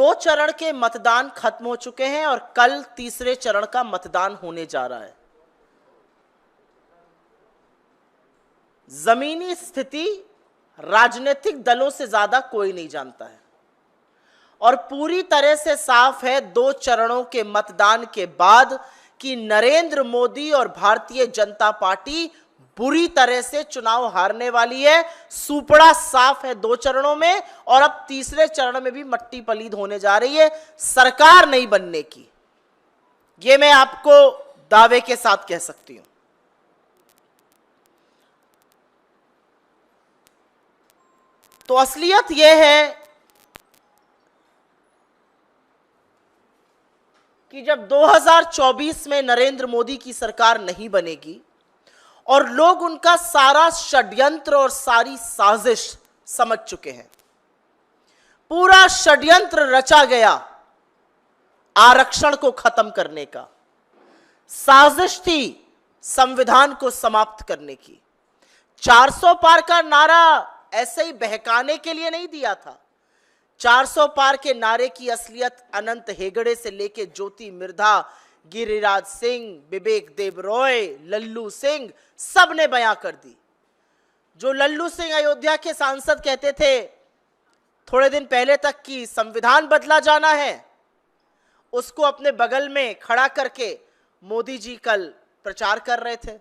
2 चरण के मतदान खत्म हो चुके हैं और कल तीसरे चरण का मतदान होने जा रहा है। जमीनी स्थिति राजनीतिक दलों से ज्यादा कोई नहीं जानता है और पूरी तरह से साफ है 2 चरणों के मतदान के बाद कि नरेंद्र मोदी और भारतीय जनता पार्टी बुरी तरह से चुनाव हारने वाली है। सुपड़ा साफ है 2 चरणों में और अब तीसरे चरण में भी मट्टी पलीद होने जा रही है, सरकार नहीं बनने की। यह मैं आपको दावे के साथ कह सकती हूं। तो असलियत यह है कि जब 2024 में नरेंद्र मोदी की सरकार नहीं बनेगी और लोग उनका सारा षड्यंत्र और सारी साजिश समझ चुके हैं, पूरा षड्यंत्र रचा गया आरक्षण को खत्म करने का, साजिश थी संविधान को समाप्त करने की। 400 पार का नारा ऐसे ही बहकाने के लिए नहीं दिया था। 400 पार के नारे की असलियत अनंत हेगड़े से लेके ज्योति मिर्धा, गिरिराज सिंह, विवेक देबरॉय, लल्लू सिंह सब ने बयां कर दी। जो लल्लू सिंह अयोध्या के सांसद कहते थे थोड़े दिन पहले तक कि संविधान बदला जाना है, उसको अपने बगल में खड़ा करके मोदी जी कल प्रचार कर रहे थे।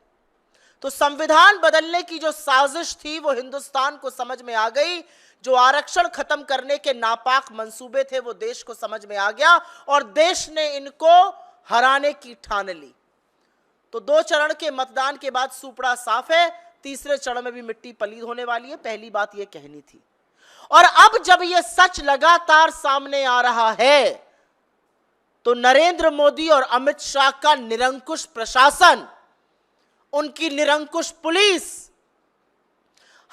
तो संविधान बदलने की जो साजिश थी वो हिंदुस्तान को समझ में आ गई। जो आरक्षण खत्म करने के नापाक मंसूबे थे वो देश को समझ में आ गया और देश ने इनको हराने की ठान ली। तो 2 चरण के मतदान के बाद सुपड़ा साफ है, तीसरे चरण में भी मिट्टी पलीद होने वाली है। पहली बात यह कहनी थी। और अब जब यह सच लगातार सामने आ रहा है तो नरेंद्र मोदी और अमित शाह का निरंकुश प्रशासन, उनकी निरंकुश पुलिस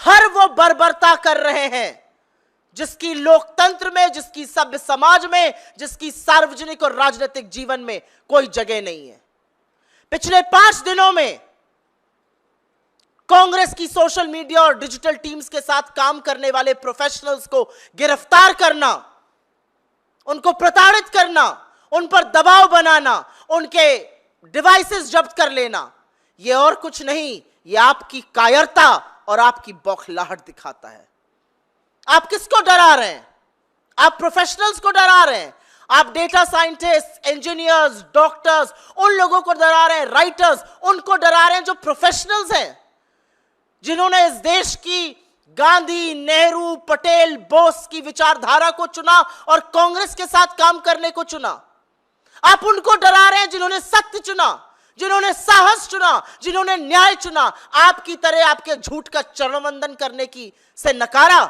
हर वो बर्बरता कर रहे हैं जिसकी लोकतंत्र में, जिसकी सभ्य समाज में, जिसकी सार्वजनिक और राजनीतिक जीवन में कोई जगह नहीं है। पिछले 5 दिनों में कांग्रेस की सोशल मीडिया और डिजिटल टीम्स के साथ काम करने वाले प्रोफेशनल्स को गिरफ्तार करना, उनको प्रताड़ित करना, उन पर दबाव बनाना, उनके डिवाइसेस जब्त कर लेना, यह और कुछ नहीं, यह आपकी कायरता और आपकी बौखलाहट दिखाता है। आप किसको डरा रहे हैं? आप प्रोफेशनल्स को डरा रहे हैं, आप डेटा साइंटिस्ट, इंजीनियर्स, डॉक्टर्स, उन लोगों को डरा रहे हैं, राइटर्स, उनको डरा रहे हैं जो प्रोफेशनल्स हैं, जिन्होंने इस देश की गांधी, नेहरू, पटेल, बोस की विचारधारा को चुना और कांग्रेस के साथ काम करने को चुना। आप उनको डरा रहे हैं जिन्होंने सत्य चुना, जिन्होंने साहस चुना, जिन्होंने न्याय चुना। आपकी तरह आपके झूठ का चरण वंदन करने की से नकारा,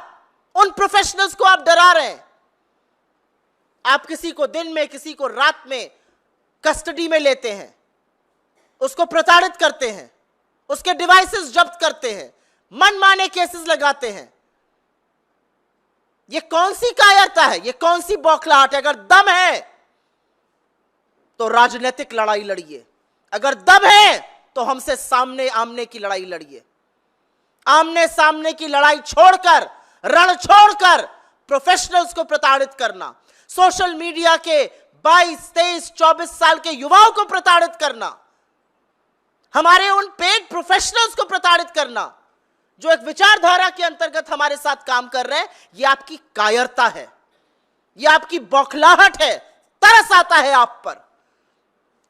उन प्रोफेशनल्स को आप डरा रहे हैं। आप किसी को दिन में, किसी को रात में कस्टडी में लेते हैं, उसको प्रताड़ित करते हैं, उसके डिवाइसेस जब्त करते हैं, मनमाने केसेस लगाते हैं। यह कौन सी कायरता है? यह कौन सी बौखलाहट है? अगर दम है तो राजनीतिक लड़ाई लड़िए, अगर दम है तो हमसे सामने आमने की लड़ाई लड़िए। आमने सामने की लड़ाई छोड़कर, रण छोड़कर प्रोफेशनल्स को प्रताड़ित करना, सोशल मीडिया के 22, 23, 24 साल के युवाओं को प्रताड़ित करना, हमारे उन पेड प्रोफेशनल्स को प्रताड़ित करना जो एक विचारधारा के अंतर्गत हमारे साथ काम कर रहे हैं, यह आपकी कायरता है, यह आपकी बौखलाहट है। तरस आता है आप पर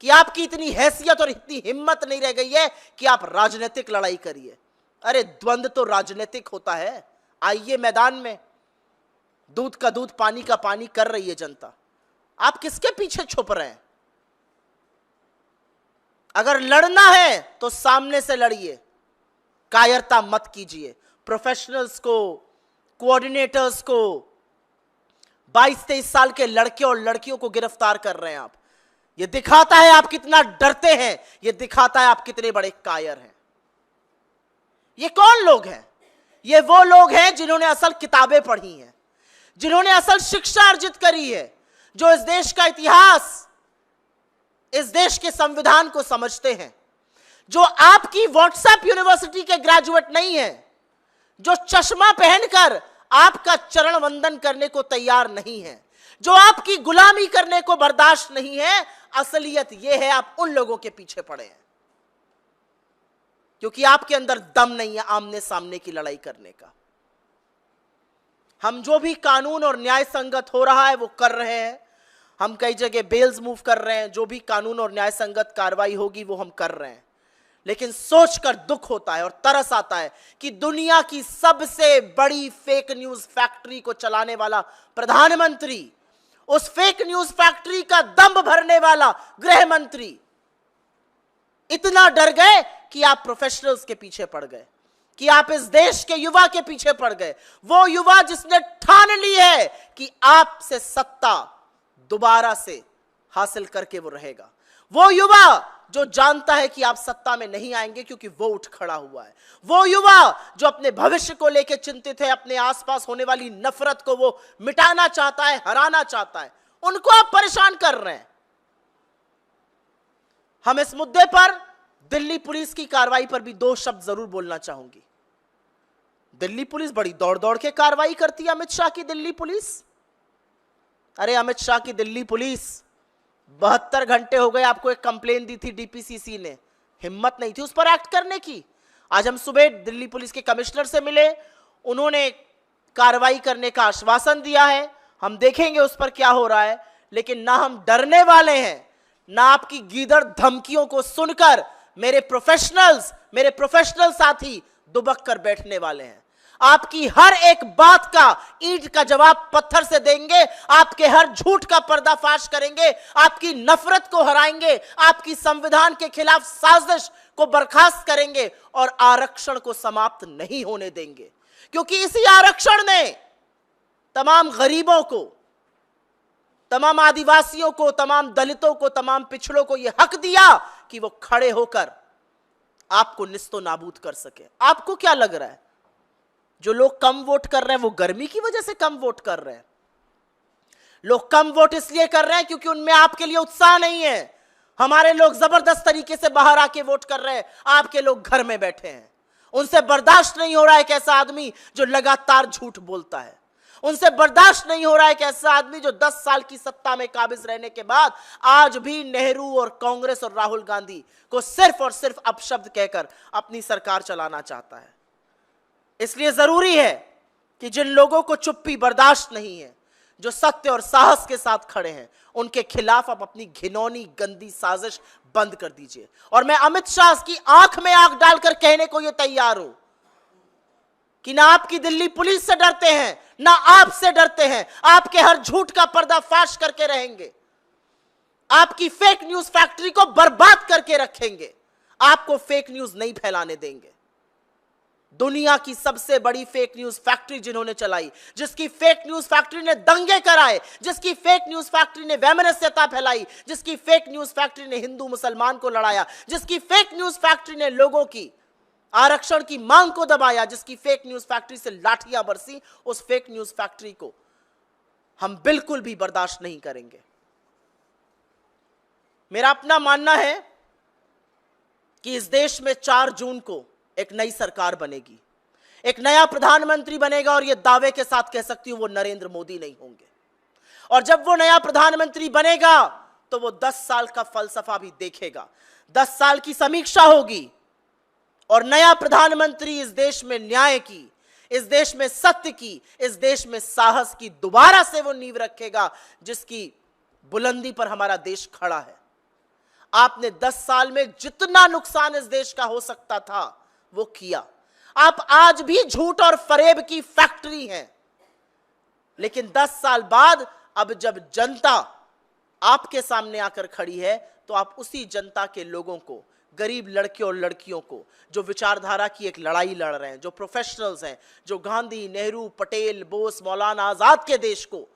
कि आपकी इतनी हैसियत और इतनी हिम्मत नहीं रह गई है कि आप राजनीतिक लड़ाई करिए। अरे द्वंद्व तो राजनीतिक होता है। आइए मैदान में, दूध का दूध, पानी का पानी कर रही है जनता। आप किसके पीछे छुप रहे हैं? अगर लड़ना है तो सामने से लड़िए, कायरता मत कीजिए। प्रोफेशनल्स को, कोऑर्डिनेटर्स को, 22-23 साल के लड़के और लड़कियों को गिरफ्तार कर रहे हैं आप। यह दिखाता है आप कितना डरते हैं, यह दिखाता है आप कितने बड़े कायर हैं। ये कौन लोग हैं? ये वो लोग हैं जिन्होंने असल किताबें पढ़ी हैं, जिन्होंने असल शिक्षा अर्जित करी है, जो इस देश का इतिहास, इस देश के संविधान को समझते हैं, जो आपकी व्हाट्सएप यूनिवर्सिटी के ग्रेजुएट नहीं है, जो चश्मा पहनकर आपका चरण वंदन करने को तैयार नहीं है, जो आपकी गुलामी करने को बर्दाश्त नहीं है। असलियत यह है आप उन लोगों के पीछे पड़े हैं क्योंकि आपके अंदर दम नहीं है आमने सामने की लड़ाई करने का। हम जो भी कानून और न्याय संगत हो रहा है वो कर रहे हैं। हम कई जगह बेल्स मूव कर रहे हैं, जो भी कानून और न्याय संगत कार्रवाई होगी वो हम कर रहे हैं। लेकिन सोचकर दुख होता है और तरस आता है कि दुनिया की सबसे बड़ी फेक न्यूज फैक्ट्री को चलाने वाला प्रधानमंत्री, उस फेक न्यूज फैक्ट्री का दम भरने वाला गृह मंत्री इतना डर गए कि आप प्रोफेशनल्स के पीछे पड़ गए, कि आप इस देश के युवा के पीछे पड़ गए। वो युवा जिसने ठान ली है कि आपसे सत्ता दोबारा से हासिल करके वो रहेगा। वो युवा जो जानता है कि आप सत्ता में नहीं आएंगे क्योंकि वो उठ खड़ा हुआ है। वो युवा जो अपने भविष्य को लेकर चिंतित है, अपने आसपास होने वाली नफरत को वो मिटाना चाहता है, हराना चाहता है, उनको आप परेशान कर रहे हैं। हम इस मुद्दे पर दिल्ली पुलिस की कार्रवाई पर भी 2 शब्द जरूर बोलना चाहूंगी। दिल्ली पुलिस बड़ी दौड़ दौड़ के कार्रवाई करती है। अमित शाह की दिल्ली पुलिस, अरे अमित शाह की दिल्ली पुलिस 72 घंटे हो गए आपको एक कंप्लेन दी थी डीपीसीसी ने, हिम्मत नहीं थी उस पर एक्ट करने की। आज हम सुबह दिल्ली पुलिस के कमिश्नर से मिले, उन्होंने कार्रवाई करने का आश्वासन दिया है। हम देखेंगे उस पर क्या हो रहा है, लेकिन ना हम डरने वाले हैं, ना आपकी गीदड़ धमकियों को सुनकर मेरे प्रोफेशनल साथी दुबक कर बैठने वाले हैं। आपकी हर एक बात का ईंट का जवाब पत्थर से देंगे, आपके हर झूठ का पर्दाफाश करेंगे, आपकी नफरत को हराएंगे, आपकी संविधान के खिलाफ साजिश को बर्खास्त करेंगे और आरक्षण को समाप्त नहीं होने देंगे। क्योंकि इसी आरक्षण ने तमाम गरीबों को, तमाम आदिवासियों को, तमाम दलितों को, तमाम पिछड़ों को यह हक दिया कि वो खड़े होकर आपको निस्तो नाबूद कर सके। आपको क्या लग रहा है जो लोग कम वोट कर रहे हैं वो गर्मी की वजह से कम वोट कर रहे हैं? लोग कम वोट इसलिए कर रहे हैं क्योंकि उनमें आपके लिए उत्साह नहीं है। हमारे लोग जबरदस्त तरीके से बाहर आके वोट कर रहे हैं, आपके लोग घर में बैठे हैं। उनसे बर्दाश्त नहीं हो रहा है एक ऐसा आदमी जो लगातार झूठ बोलता है। उनसे बर्दाश्त नहीं हो रहा है एक ऐसा आदमी जो 10 साल की सत्ता में काबिज रहने के बाद आज भी नेहरू और कांग्रेस और राहुल गांधी को सिर्फ और सिर्फ अपशब्द कहकर अपनी सरकार चलाना चाहता है। इसलिए जरूरी है कि जिन लोगों को चुप्पी बर्दाश्त नहीं है, जो सत्य और साहस के साथ खड़े हैं, उनके खिलाफ आप अपनी घिनौनी गंदी साजिश बंद कर दीजिए। और मैं अमित शाह की आंख में आंख डालकर कहने को यह तैयार हूं कि ना आपकी दिल्ली पुलिस से डरते हैं, ना आपसे डरते हैं। आपके हर झूठ का पर्दाफाश करके रहेंगे, आपकी फेक न्यूज फैक्ट्री को बर्बाद करके रखेंगे, आपको फेक न्यूज नहीं फैलाने देंगे। दुनिया की सबसे बड़ी फेक न्यूज फैक्ट्री जिन्होंने चलाई, जिसकी फेक न्यूज फैक्ट्री ने दंगे कराए, जिसकी फेक न्यूज फैक्ट्री ने वैमनस्यता फैलाई, जिसकी फेक न्यूज फैक्ट्री ने हिंदू मुसलमान को लड़ाया, जिसकी फेक न्यूज फैक्ट्री ने लोगों की आरक्षण की मांग को दबाया, जिसकी फेक न्यूज फैक्ट्री से लाठियां बरसी, उस फेक न्यूज फैक्ट्री को हम बिल्कुल भी बर्दाश्त नहीं करेंगे। मेरा अपना मानना है कि इस देश में 4 जून को एक नई सरकार बनेगी, एक नया प्रधानमंत्री बनेगा, और यह दावे के साथ कह सकती हूं वो नरेंद्र मोदी नहीं होंगे। और जब वो नया प्रधानमंत्री बनेगा तो वो 10 साल का फलसफा भी देखेगा, 10 साल की समीक्षा होगी, और नया प्रधानमंत्री इस देश में न्याय की, इस देश में सत्य की, इस देश में साहस की दोबारा से वो नींव रखेगा जिसकी बुलंदी पर हमारा देश खड़ा है। आपने 10 साल में जितना नुकसान इस देश का हो सकता था वो किया। आप आज भी झूठ और फरेब की फैक्ट्री हैं, लेकिन 10 साल बाद अब जब जनता आपके सामने आकर खड़ी है तो आप उसी जनता के लोगों को, गरीब लड़के और लड़कियों को, जो विचारधारा की एक लड़ाई लड़ रहे हैं, जो प्रोफेशनल्स हैं, जो गांधी, नेहरू, पटेल, बोस, मौलाना आजाद के देश को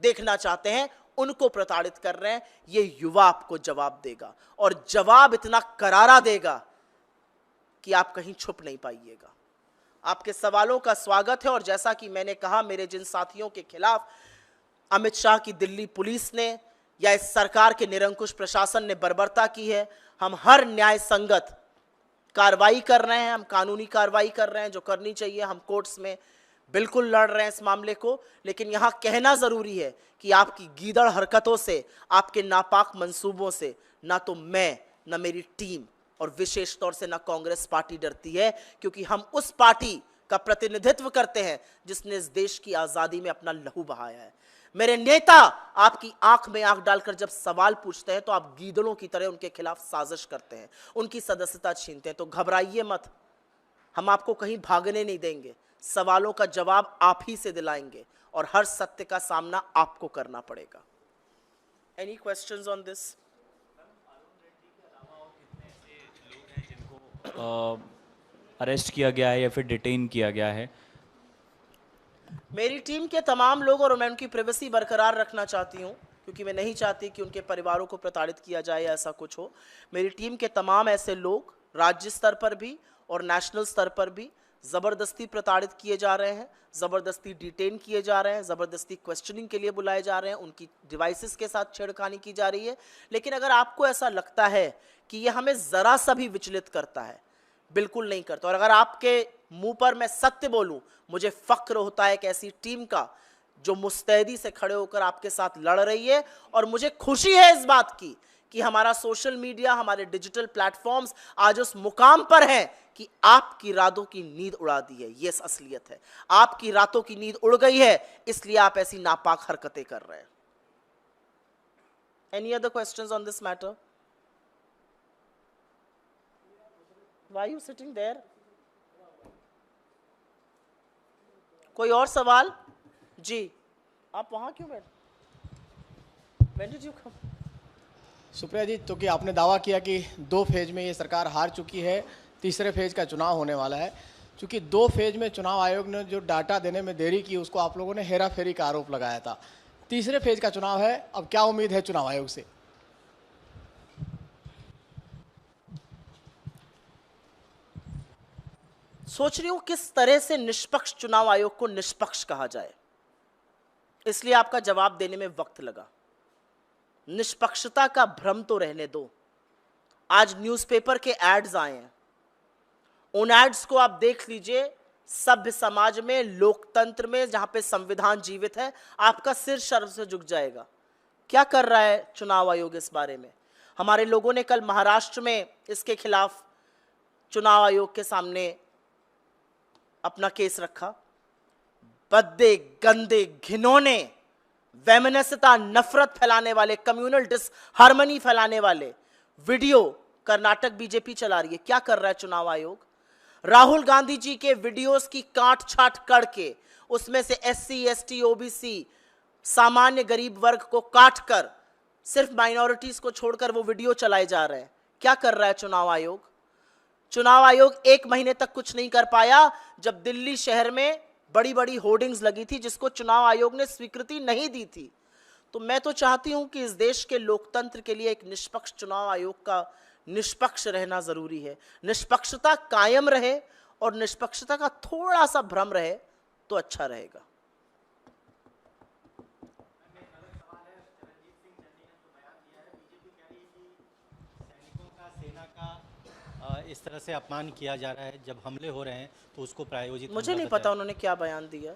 देखना चाहते हैं, उनको प्रताड़ित कर रहे हैं। ये युवा आपको जवाब देगा, और जवाब इतना करारा देगा कि आप कहीं छुप नहीं पाइएगा। आपके सवालों का स्वागत है, और जैसा कि मैंने कहा, मेरे जिन साथियों के खिलाफ अमित शाह की दिल्ली पुलिस ने या इस सरकार के निरंकुश प्रशासन ने बर्बरता की है, हम हर न्याय संगत कार्रवाई कर रहे हैं, हम कानूनी कार्रवाई कर रहे हैं जो करनी चाहिए। हम कोर्ट्स में बिल्कुल लड़ रहे हैं इस मामले को, लेकिन यहां कहना जरूरी है कि आपकी गीदड़ हरकतों से, आपके नापाक मंसूबों से ना तो मैं, ना मेरी टीम और विशेष तौर से ना कांग्रेस पार्टी डरती है, क्योंकि हम उस पार्टी का प्रतिनिधित्व करते हैं जिसने इस देश की आजादी में अपना लहू बहाया है। मेरे नेता आपकी आंख में आंख डालकर जब सवाल पूछते हैं तो आप गीदड़ों की तरह उनके खिलाफ साजिश करते हैं, उनकी सदस्यता छीनते हैं। तो घबराइए मत, हम आपको कहीं भागने नहीं देंगे। सवालों का जवाब आप ही से दिलाएंगे और हर सत्य का सामना आपको करना पड़ेगा। Any questions on this? Arrest किया गया है या फिर डिटेन किया गया है? मेरी टीम के तमाम लोग, और मैं उनकी प्राइवेसी बरकरार रखना चाहती हूं क्योंकि मैं नहीं चाहती कि उनके परिवारों को प्रताड़ित किया जाए या ऐसा कुछ हो। मेरी टीम के तमाम ऐसे लोग राज्य स्तर पर भी और नेशनल स्तर पर भी ज़बरदस्ती प्रताड़ित किए जा रहे हैं, ज़बरदस्ती डिटेन किए जा रहे हैं, ज़बरदस्ती क्वेश्चनिंग के लिए बुलाए जा रहे हैं, उनकी डिवाइसेस के साथ छेड़खानी की जा रही है। लेकिन अगर आपको ऐसा लगता है कि यह हमें ज़रा सा भी विचलित करता है, बिल्कुल नहीं करता। और अगर आपके मुंह पर मैं सत्य बोलूं, मुझे फक्र होता है एक ऐसी टीम का जो मुस्तैदी से खड़े होकर आपके साथ लड़ रही है, और मुझे खुशी है इस बात की कि हमारा सोशल मीडिया, हमारे डिजिटल प्लेटफॉर्म्स आज उस मुकाम पर हैं कि आपकी रातों की नींद उड़ा दी है। ये असलियत है, आपकी रातों की नींद उड़ गई है, इसलिए आप ऐसी नापाक हरकतें कर रहे हैं। Any other questions on this matter? Why are you sitting there? कोई और सवाल? जी, आप वहां क्यों बैठे? When did you come? Supriya जी, तो कि आपने दावा किया कि 2 फेज में ये सरकार हार चुकी है, तीसरे फेज का चुनाव होने वाला है। चूंकि 2 फेज में चुनाव आयोग ने जो डाटा देने में देरी की, उसको आप लोगों ने हेरा फेरी का आरोप लगाया था। तीसरे फेज का चुनाव है, अब क्या उम्मीद है चुनाव आयोग से? सोच रही हूं किस तरह से निष्पक्ष चुनाव आयोग को निष्पक्ष कहा जाए, इसलिए आपका जवाब देने में वक्त लगा। निष्पक्षता का भ्रम तो रहने दो। आज न्यूज़पेपर के एड्स आए हैं, उन एड्स को आप देख लीजिए। सभ्य समाज में, लोकतंत्र में, जहां पे संविधान जीवित है, आपका सिर शर्म से झुक जाएगा। क्या कर रहा है चुनाव आयोग इस बारे में? हमारे लोगों ने कल महाराष्ट्र में इसके खिलाफ चुनाव आयोग के सामने अपना केस रखा। बद्दे, गंदे, घिनौने, वैमनस्यता, नफरत फैलाने वाले, कम्युनल डिसहार्मनी फैलाने वाले वीडियो कर्नाटक बीजेपी चला रही है। क्या कर रहा है चुनाव आयोग? राहुल गांधी जी के वीडियोस की काट छाट करके उसमें से एससी, एसटी, ओबीसी, सामान्य गरीब वर्ग को काट कर सिर्फ माइनॉरिटीज को छोड़कर वो वीडियो चलाए जा रहे हैं। क्या कर रहा है चुनाव आयोग? चुनाव आयोग 1 महीने तक कुछ नहीं कर पाया जब दिल्ली शहर में बड़ी बड़ी होर्डिंग्स लगी थी जिसको चुनाव आयोग ने स्वीकृति नहीं दी थी। तो मैं तो चाहती हूं कि इस देश के लोकतंत्र के लिए एक निष्पक्ष चुनाव आयोग का निष्पक्ष रहना जरूरी है। निष्पक्षता कायम रहे और निष्पक्षता का थोड़ा सा भ्रम रहे तो अच्छा रहेगा। इस तरह से अपमान किया जा रहा है, जब हमले हो रहे हैं तो उसको प्रायोजित मुझे नहीं पता उन्होंने क्या बयान दिया।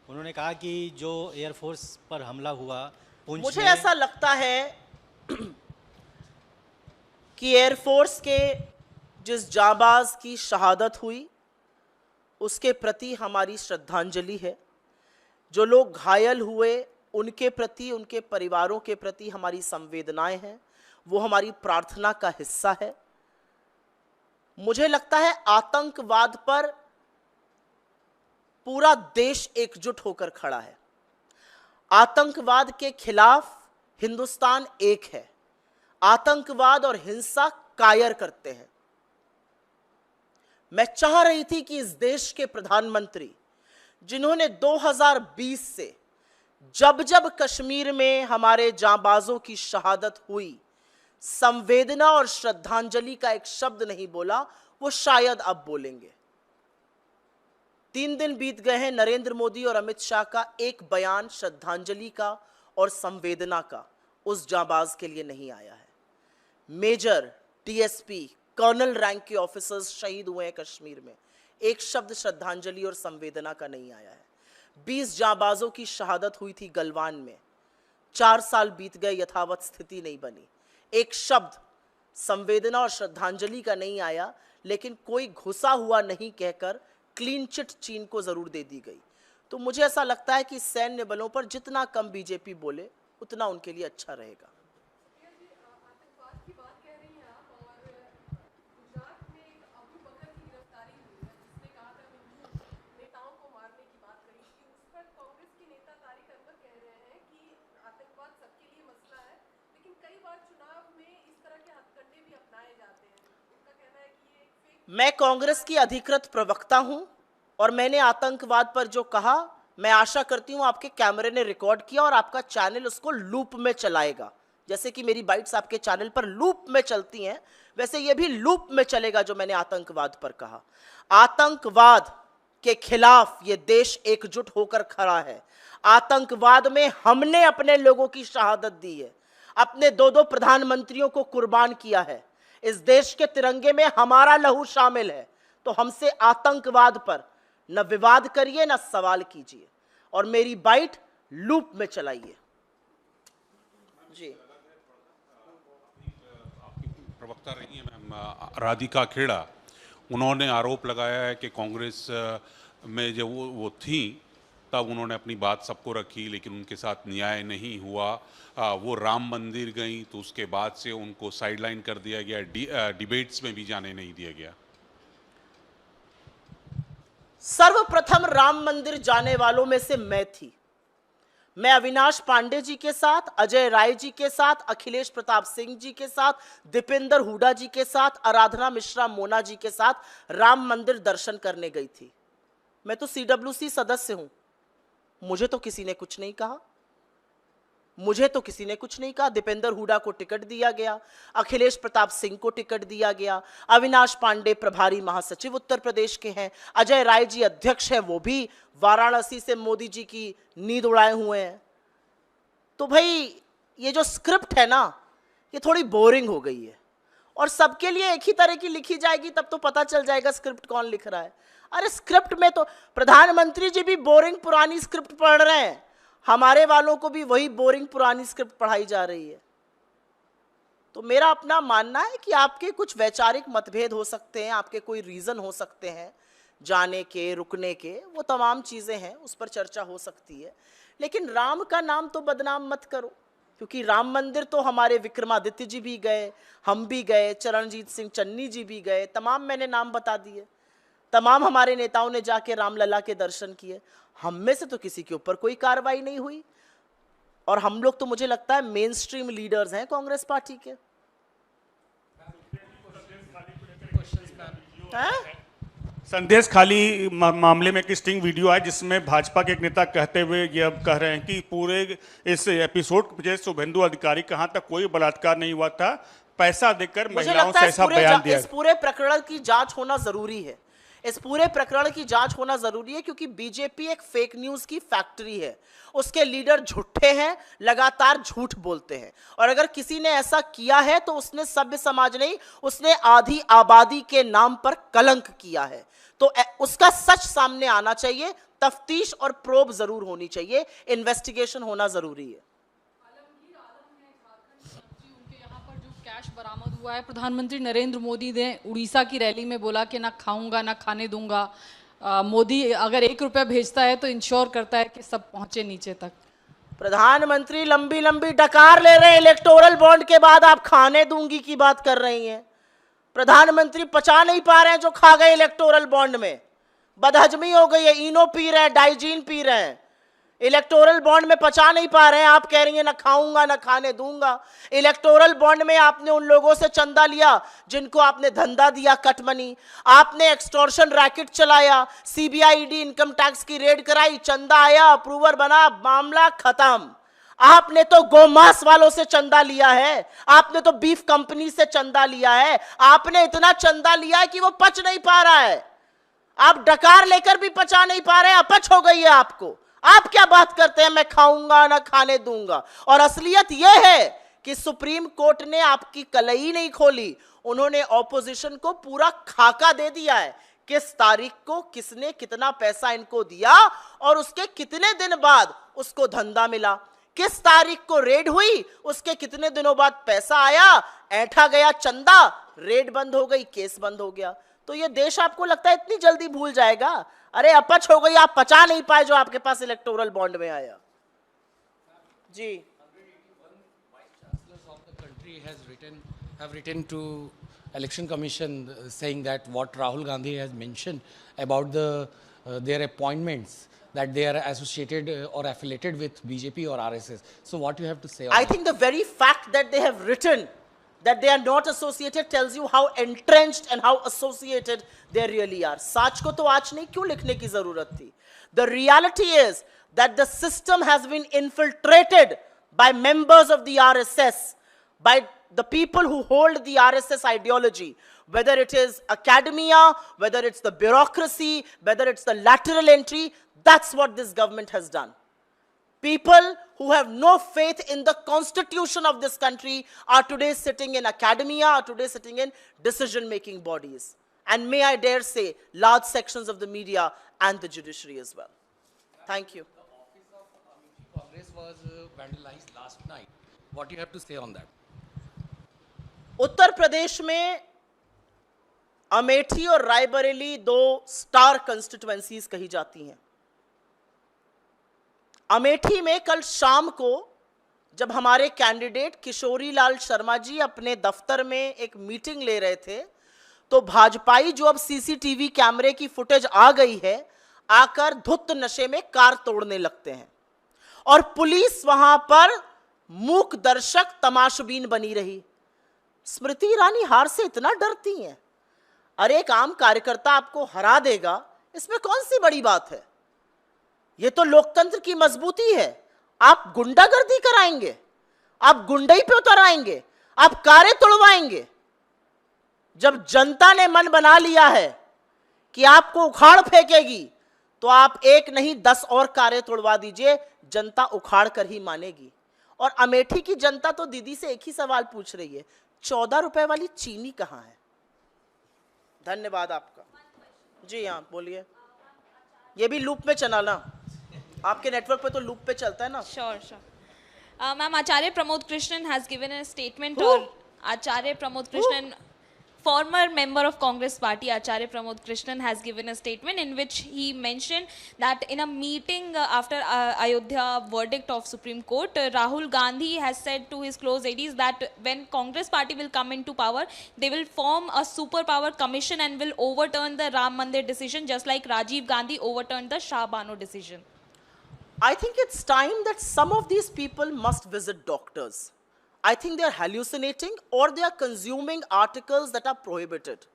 उन्होंने कहा कि जो एयरफोर्स पर हमला हुआ पुंछ मुझे में, ऐसा लगता है कि एयरफोर्स के जिस जांबाज की शहादत हुई उसके प्रति हमारी श्रद्धांजलि है। जो लोग घायल हुए उनके प्रति, उनके परिवारों के प्रति हमारी संवेदनाएं हैं, वो हमारी प्रार्थना का हिस्सा है। मुझे लगता है आतंकवाद पर पूरा देश एकजुट होकर खड़ा है। आतंकवाद के खिलाफ हिंदुस्तान एक है। आतंकवाद और हिंसा कायर करते हैं। मैं चाह रही थी कि इस देश के प्रधानमंत्री, जिन्होंने 2020 से जब जब कश्मीर में हमारे जांबाजों की शहादत हुई संवेदना और श्रद्धांजलि का एक शब्द नहीं बोला, वो शायद अब बोलेंगे। 3 दिन बीत गए हैं, नरेंद्र मोदी और अमित शाह का एक बयान श्रद्धांजलि का और संवेदना का उस जांबाज के लिए नहीं आया है। मेजर, डीएसपी, कर्नल रैंक के ऑफिसर्स शहीद हुए हैं कश्मीर में, एक शब्द श्रद्धांजलि और संवेदना का नहीं आया है। 20 जांबाजों की शहादत हुई थी गलवान में, 4 साल बीत गए, यथावत स्थिति नहीं बनी। एक शब्द संवेदना और श्रद्धांजलि का नहीं आया, लेकिन कोई घुसा हुआ नहीं कहकर क्लीन चिट चीन को जरूर दे दी गई। तो मुझे ऐसा लगता है कि सैन्य बलों पर जितना कम बीजेपी बोले उतना उनके लिए अच्छा रहेगा। मैं कांग्रेस की अधिकृत प्रवक्ता हूं और मैंने आतंकवाद पर जो कहा, मैं आशा करती हूं आपके कैमरे ने रिकॉर्ड किया और आपका चैनल उसको लूप में चलाएगा। जैसे कि मेरी बाइट्स आपके चैनल पर लूप में चलती हैं, वैसे ये भी लूप में चलेगा जो मैंने आतंकवाद पर कहा। आतंकवाद के खिलाफ ये देश एकजुट होकर खड़ा है। आतंकवाद में हमने अपने लोगों की शहादत दी है, अपने 2-2 प्रधानमंत्रियों को कुर्बान किया है। इस देश के तिरंगे में हमारा लहू शामिल है। तो हमसे आतंकवाद पर न विवाद करिए न सवाल कीजिए और मेरी बाइट लूप में चलाइए। जी, आपकी प्रवक्ता रही है मैम राधिका खेड़ा, उन्होंने आरोप लगाया है कि कांग्रेस में जब वो थी तब उन्होंने अपनी बात सबको रखी, लेकिन उनके साथ न्याय नहीं हुआ। वो राम मंदिर गई तो उसके बाद से उनको साइडलाइन कर दिया गया, डिबेट्स में भी जाने नहीं दिया गया। सर्वप्रथम राम मंदिर जाने वालों में से मैं थी। मैं अविनाश पांडे जी के साथ, अजय राय जी के साथ, अखिलेश प्रताप सिंह जी के साथ, दीपेंद्र हुडा जी के साथ, आराधना मिश्रा मोना जी के साथ राम मंदिर दर्शन करने गई थी। मैं तो CWC सदस्य हूं, मुझे तो किसी ने कुछ नहीं कहा। मुझे तो किसी ने कुछ नहीं कहा। दीपेंद्र हुडा को टिकट दिया गया, अखिलेश प्रताप सिंह को टिकट दिया गया, अविनाश पांडे प्रभारी महासचिव उत्तर प्रदेश के हैं, अजय राय जी अध्यक्ष हैं, वो भी वाराणसी से मोदी जी की नींद उड़ाए हुए हैं। तो भाई ये जो स्क्रिप्ट है ना, ये थोड़ी बोरिंग हो गई है और सबके लिए एक ही तरह की लिखी जाएगी, तब तो पता चल जाएगा स्क्रिप्ट कौन लिख रहा है। अरे स्क्रिप्ट में तो प्रधानमंत्री जी भी बोरिंग पुरानी स्क्रिप्ट पढ़ रहे हैं, हमारे वालों को भी वही बोरिंग पुरानी स्क्रिप्ट पढ़ाई जा रही है। तो मेरा अपना मानना है कि आपके कुछ वैचारिक मतभेद हो सकते हैं, आपके कोई रीजन हो सकते हैं जाने के, रुकने के, वो तमाम चीजें हैं, उस पर चर्चा हो सकती है। लेकिन राम का नाम तो बदनाम मत करो, क्योंकि राम मंदिर तो हमारे विक्रमादित्य जी भी गए, हम भी गए, चरणजीत सिंह चन्नी जी भी गए, तमाम मैंने नाम बता दिए, तमाम हमारे नेताओं ने जाके रामलला के दर्शन किए। हम में से तो किसी के ऊपर कोई कार्रवाई नहीं हुई और हम लोग तो मुझे लगता है मेन स्ट्रीम लीडर्स हैं कांग्रेस पार्टी के। संदेश खाली मामले में एक स्टिंग वीडियो है जिसमें भाजपा के एक नेता कहते हुए ये अब कह रहे हैं कि पूरे इस एपिसोड में शुभेंदु अधिकारी कहां तक कोई बलात्कार नहीं हुआ था, पैसा देकर महिलाओं से ऐसा बयान दिया। इस पूरे प्रकरण की जांच होना जरूरी है, इस पूरे प्रकरण की जांच होना जरूरी है, क्योंकि बीजेपी एक फेक न्यूज की फैक्ट्री है। उसके लीडर झूठे हैं, लगातार झूठ बोलते हैं, और अगर किसी ने ऐसा किया है तो उसने सभ्य समाज नहीं, उसने आधी आबादी के नाम पर कलंक किया है। तो उसका सच सामने आना चाहिए, तफ्तीश और प्रोब जरूर होनी चाहिए, इन्वेस्टिगेशन होना जरूरी है। कैश बरामद हुआ है, प्रधानमंत्री नरेंद्र मोदी ने उड़ीसा की रैली में बोला कि ना खाऊंगा ना खाने दूंगा। मोदी अगर 1 रुपया भेजता है तो इंश्योर करता है कि सब पहुंचे नीचे तक। प्रधानमंत्री लंबी लंबी डकार ले रहे हैं, इलेक्टोरल बॉन्ड के बाद आप खाने दूंगी की बात कर रही हैं। प्रधानमंत्री पचा नहीं पा रहे हैं जो खा गए इलेक्टोरल बॉन्ड में, बदहजमी हो गई है, इनो पी रहे हैं, डाइजीन पी रहे हैं, इलेक्टोरल बॉन्ड में पचा नहीं पा रहे हैं। आप कह रही हैं ना खाऊंगा ना खाने दूंगा। इलेक्टोरल बॉन्ड में आपने उन लोगों से चंदा लिया जिनको आपने धंधा दिया, कटमनी, आपने एक्सटॉर्शन रैकेट चलाया, सीबीआई ईडी इनकम टैक्स की रेड कराई, चंदा आया, अप्रूवर बना, मामला खत्म। आपने तो गोमांस वालों से चंदा लिया है, आपने तो बीफ कंपनी से चंदा लिया है, आपने इतना चंदा लिया है कि वो पच नहीं पा रहा है। आप डकार लेकर भी पचा नहीं पा रहे, अपच हो गई है आपको। आप क्या बात करते हैं मैं खाऊंगा ना खाने दूंगा। और असलियत यह है कि सुप्रीम कोर्ट ने आपकी कलई नहीं खोली, उन्होंने ऑपोजिशन को पूरा खाका दे दिया है किस तारीख को किसने कितना पैसा इनको दिया और उसके कितने दिन बाद उसको धंधा मिला, किस तारीख को रेड हुई, उसके कितने दिनों बाद पैसा आया, ऐंठा गया चंदा, रेड बंद हो गई, केस बंद हो गया। तो ये देश आपको लगता है इतनी जल्दी भूल जाएगा? अरे अपच हो गई, आप पचा नहीं पाए जो आपके पास इलेक्टोरल बॉन्ड में आया। जी have written to Election Commission saying that what Rahul Gandhi has mentioned about their appointments, that they are associated or affiliated with BJP or RSS. So what you have to say on I that? think the very fact that they have written that they are not associated tells you how entrenched and how associated they really are. साच को तो आज नहीं क्यों लिखने की जरूरत थी? The reality is that the system has been infiltrated by members of the RSS, by the people who hold the RSS ideology, whether it is academia, whether it's the bureaucracy, whether it's the lateral entry. That's what this government has done. People who have no faith in the constitution of this country are today sitting in academia, are today sitting in decision-making bodies. And may I dare say, large sections of the media and the judiciary as well. Thank you. The office of Congress was vandalized last night. What do you have to say on that? Uttar Pradesh में अमेठी और रायबरेली दो star constituencies कही जाती हैं। अमेठी में कल शाम को जब हमारे कैंडिडेट किशोरी लाल शर्मा जी अपने दफ्तर में एक मीटिंग ले रहे थे, तो भाजपाई जो अब सीसीटीवी कैमरे की फुटेज आ गई है, आकर धुत नशे में कार तोड़ने लगते हैं और पुलिस वहां पर मूक दर्शक तमाशबीन बनी रही। स्मृति ईरानी हार से इतना डरती हैं? अरे एक आम कार्यकर्ता आपको हरा देगा, इसमें कौन सी बड़ी बात है? ये तो लोकतंत्र की मजबूती है। आप गुंडागर्दी कराएंगे, आप गुंडई पे उतर आएंगे, आप कारें तोड़वाएंगे। जब जनता ने मन बना लिया है कि आपको उखाड़ फेंकेगी, तो आप एक नहीं 10 और कारें तोड़वा दीजिए, जनता उखाड़ कर ही मानेगी। और अमेठी की जनता तो दीदी से एक ही सवाल पूछ रही है, 14 रुपए वाली चीनी कहां है? धन्यवाद आपका। जी हाँ बोलिए। ये भी लूप में चला ना, आपके नेटवर्क पे तो लूप पे चलता है ना। Sure. Ma'am, Acharya Pramod Krishnan has given a statement. Or Acharya Pramod Krishnan, former member of Congress Party, Acharya Pramod Krishnan has given a statement in which he mentioned that in a meeting after Ayodhya verdict of Supreme Court, Rahul Gandhi has said to his close aides that when Congress Party will come into power, they will form a superpower commission and will overturn the Ram Mandir decision, just like Rajiv Gandhi overturned the Shah Bano decision. I think it's time that some of these people must visit doctors. I think they are hallucinating or they are consuming articles that are prohibited.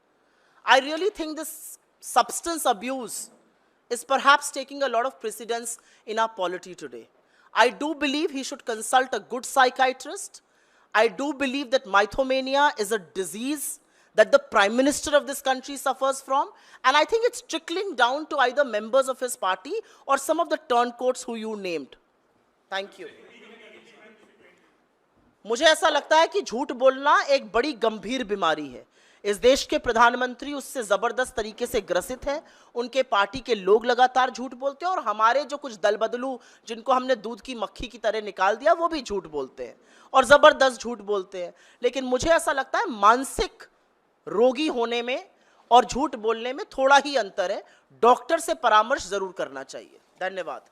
I really think this substance abuse is perhaps taking a lot of precedence in our polity today. I do believe he should consult a good psychiatrist. I do believe that mythomania is a disease that the Prime Minister of this country suffers from, and I think it's trickling down to either members of his party or some of the turncoats who you named. Thank you. मुझे ऐसा लगता है कि झूठ बोलना एक बड़ी गंभीर बीमारी है। इस देश के प्रधानमंत्री उससे जबरदस्त तरीके से ग्रसित है, उनके पार्टी के लोग लगातार झूठ बोलते हैं और हमारे जो कुछ दल बदलू जिनको हमने दूध की मक्खी की तरह निकाल दिया वो भी झूठ बोलते हैं और जबरदस्त झूठ बोलते हैं। लेकिन मुझे ऐसा लगता है मानसिक रोगी होने में और झूठ बोलने में थोड़ा ही अंतर है। डॉक्टर से परामर्श जरूर करना चाहिए। धन्यवाद।